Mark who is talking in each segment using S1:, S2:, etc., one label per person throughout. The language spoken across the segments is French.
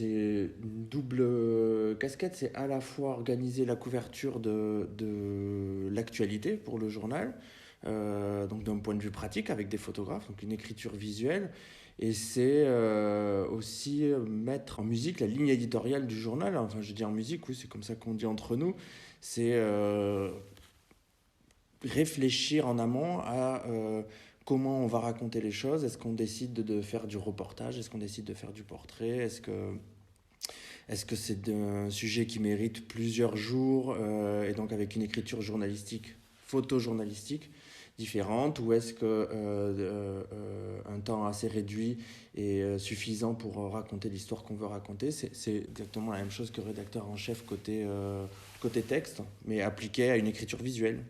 S1: c'est une double casquette. C'est à la fois organiser la couverture de l'actualité pour le journal, donc d'un point de vue pratique avec des photographes, donc une écriture visuelle. Et c'est aussi mettre en musique la ligne éditoriale du journal. Enfin, je dis en musique, oui, c'est comme ça qu'on dit entre nous. C'est réfléchir en amont à comment on va raconter les choses. Est-ce qu'on décide de faire du reportage? Est-ce qu'on décide de faire du portrait? Est-ce que c'est un sujet qui mérite plusieurs jours et donc avec une écriture journalistique, photojournalistique différente, ou est-ce que un temps assez réduit est suffisant pour raconter l'histoire qu'on veut raconter? C'est exactement la même chose que rédacteur en chef côté texte, mais appliqué à une écriture visuelle.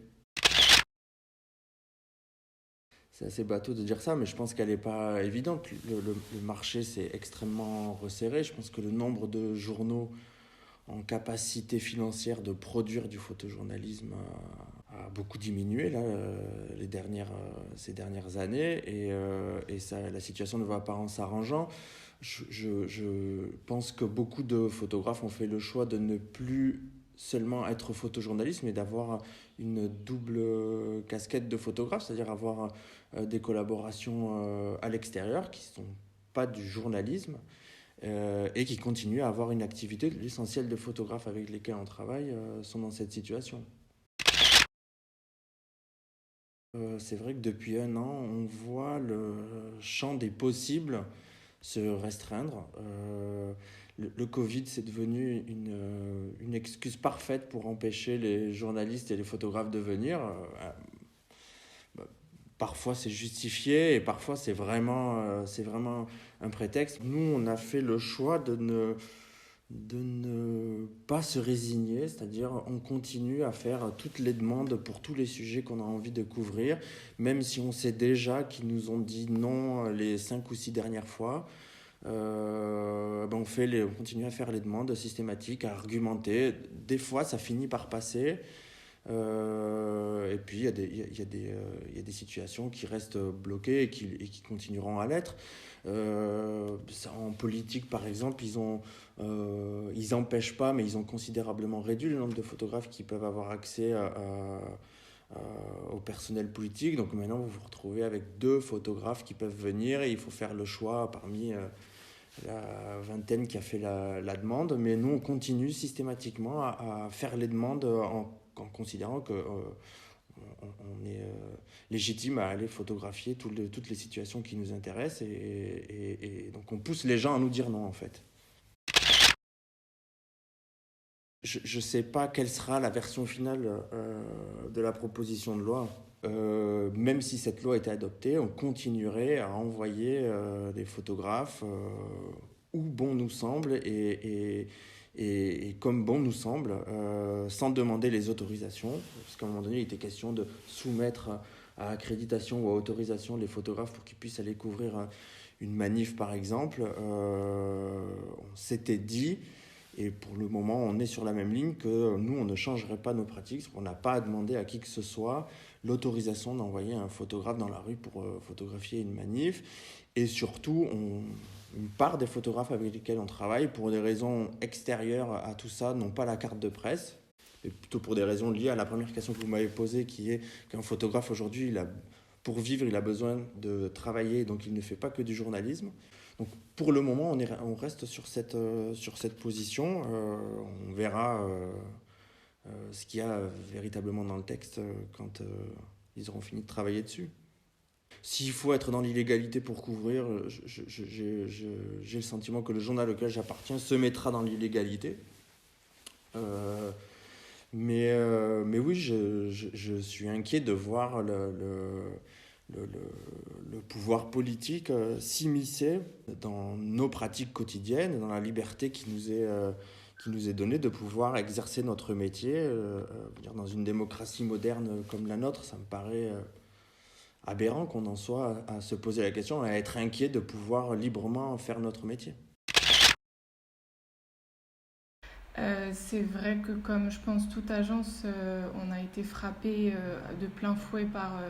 S1: C'est assez bateau de dire ça, mais je pense qu'elle n'est pas évidente. Le marché s'est extrêmement resserré. Je pense que le nombre de journaux en capacité financière de produire du photojournalisme a beaucoup diminué là, ces dernières années, et ça, la situation ne va pas en s'arrangeant. Je pense que beaucoup de photographes ont fait le choix de ne plus seulement être photojournaliste, mais d'avoir une double casquette de photographe, c'est-à-dire avoir des collaborations à l'extérieur qui ne sont pas du journalisme, et qui continuent à avoir une activité. L'essentiel des photographes avec lesquels on travaille sont dans cette situation. C'est vrai que depuis un an, on voit le champ des possibles se restreindre. Le Covid, c'est devenu une excuse parfaite pour empêcher les journalistes et les photographes de venir. Bah, parfois c'est justifié et parfois c'est vraiment un prétexte. Nous, on a fait le choix de ne pas se résigner, c'est-à-dire on continue à faire toutes les demandes pour tous les sujets qu'on a envie de couvrir, même si on sait déjà qu'ils nous ont dit non les 5 ou 6 dernières fois. On continue à faire les demandes systématiques, à argumenter. Des fois, ça finit par passer. Et puis, il y a des situations qui restent bloquées et qui continueront à l'être. En politique, par exemple, ils n'empêchent pas, mais ils ont considérablement réduit le nombre de photographes qui peuvent avoir accès au personnel politique. Donc maintenant, vous vous retrouvez avec 2 photographes qui peuvent venir et il faut faire le choix parmi la vingtaine qui a fait la demande. Mais nous, on continue systématiquement à faire les demandes en considérant que on est légitime à aller photographier toutes les situations qui nous intéressent, et donc on pousse les gens à nous dire non en fait. Je ne sais pas quelle sera la version finale de la proposition de loi. Même si cette loi était adoptée, on continuerait à envoyer des photographes où bon nous semble et comme bon nous semble, sans demander les autorisations, parce qu'à un moment donné, il était question de soumettre à accréditation ou à autorisation les photographes pour qu'ils puissent aller couvrir une manif par exemple. On s'était dit, et pour le moment on est sur la même ligne, que nous on ne changerait pas nos pratiques, on n'a pas à demander à qui que ce soit l'autorisation d'envoyer un photographe dans la rue pour photographier une manif. Et surtout, une part des photographes avec lesquels on travaille, pour des raisons extérieures à tout ça, n'ont pas la carte de presse. Et plutôt pour des raisons liées à la première question que vous m'avez posée, qui est qu'un photographe aujourd'hui, pour vivre, il a besoin de travailler, donc il ne fait pas que du journalisme. Donc pour le moment, on reste sur cette position. On verra ce qu'il y a véritablement dans le texte quand ils auront fini de travailler dessus. S'il faut être dans l'illégalité pour couvrir, j'ai le sentiment que le journal auquel j'appartiens se mettra dans l'illégalité. Euh, mais oui, je suis inquiet de voir le, le pouvoir politique s'immiscer dans nos pratiques quotidiennes, dans la liberté qui nous est donnée de pouvoir exercer notre métier. Dans une démocratie moderne comme la nôtre, ça me paraît aberrant qu'on en soit à se poser la question, à être inquiet de pouvoir librement faire notre métier.
S2: C'est vrai que comme je pense toute agence, on a été frappé de plein fouet par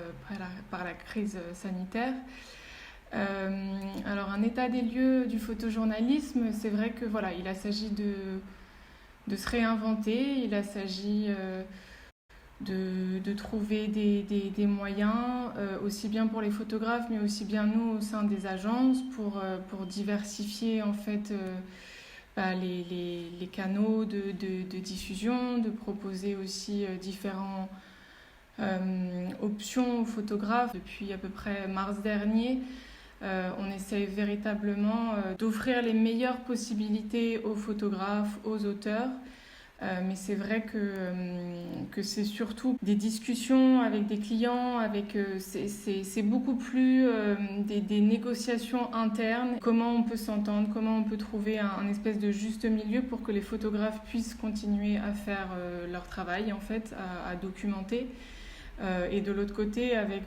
S2: la crise sanitaire. Alors un état des lieux du photojournalisme, c'est vrai que voilà, il a s'agit de se réinventer, il a s'agit de trouver des moyens, aussi bien pour les photographes, mais aussi bien nous au sein des agences, pour diversifier en fait les canaux de diffusion, de proposer aussi différentes options aux photographes. Depuis à peu près mars dernier, on essaie véritablement d'offrir les meilleures possibilités aux photographes, aux auteurs. Mais c'est vrai que c'est surtout des discussions avec des clients, c'est beaucoup plus des négociations internes, comment on peut s'entendre, comment on peut trouver un espèce de juste milieu pour que les photographes puissent continuer à faire leur travail, en fait, à documenter. Et de l'autre côté, avec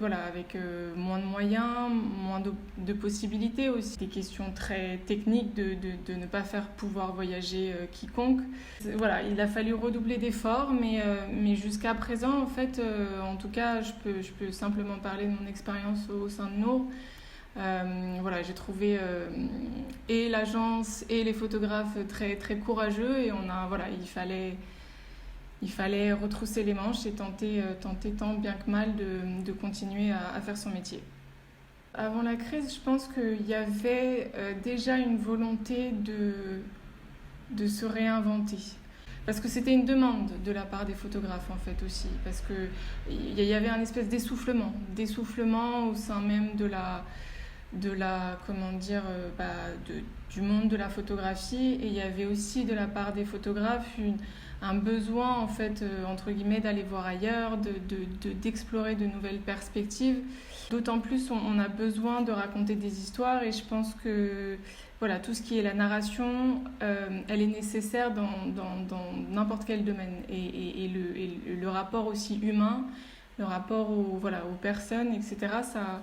S2: moins de moyens, moins de possibilités aussi, des questions très techniques de ne pas faire pouvoir voyager quiconque. Voilà, il a fallu redoubler d'efforts, mais jusqu'à présent, en fait, en tout cas, je peux simplement parler de mon expérience au sein de Nour. Voilà, j'ai trouvé et l'agence et les photographes très, très courageux, et il fallait retrousser les manches et tenter tant bien que mal de continuer à faire son métier. Avant la crise, je pense qu'il y avait déjà une volonté de se réinventer. Parce que c'était une demande de la part des photographes en fait aussi. Parce qu'il y avait un espèce d'essoufflement au sein même du monde de la photographie, et il y avait aussi de la part des photographes un besoin en fait entre guillemets d'aller voir ailleurs, d'explorer de nouvelles perspectives. D'autant plus on a besoin de raconter des histoires, et je pense que voilà, tout ce qui est la narration, elle est nécessaire dans n'importe quel domaine, et le rapport aussi humain, le rapport aux personnes, etc. Ça,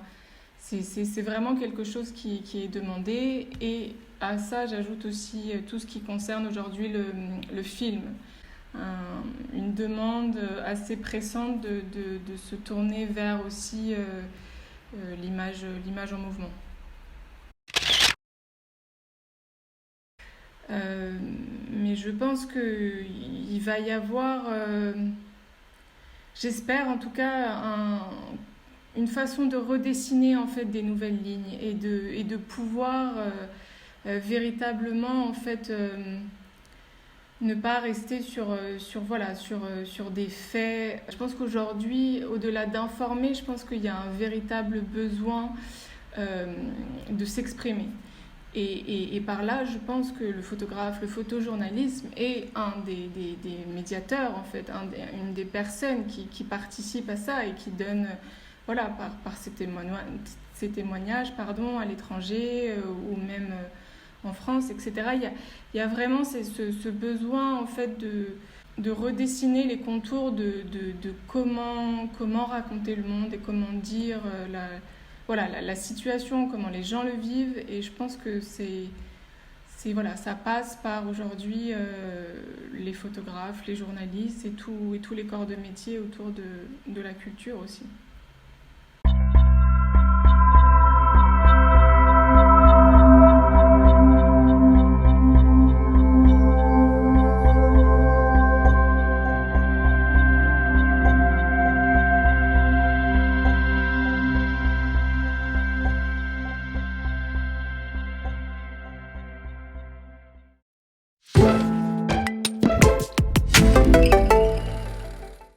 S2: c'est vraiment quelque chose qui est demandé. Et à ça, j'ajoute aussi tout ce qui concerne aujourd'hui le film. Une demande assez pressante de se tourner vers aussi l'image en mouvement. Mais je pense qu'il va y avoir, j'espère en tout cas, une façon de redessiner en fait des nouvelles lignes, et de pouvoir véritablement en fait ne pas rester sur des faits. Je pense qu'aujourd'hui, au-delà d'informer, je pense qu'il y a un véritable besoin de s'exprimer. Et par là, je pense que le photographe, le photojournalisme est un des médiateurs, en fait, une des personnes qui participent à ça et qui donne, voilà, par ses témoignages à l'étranger ou même en France, etc. Il y a vraiment ce besoin, en fait, de redessiner les contours de comment raconter le monde et comment dire la situation, comment les gens le vivent. Et je pense que ça passe par aujourd'hui les photographes, les journalistes et tous les corps de métier autour de la culture aussi.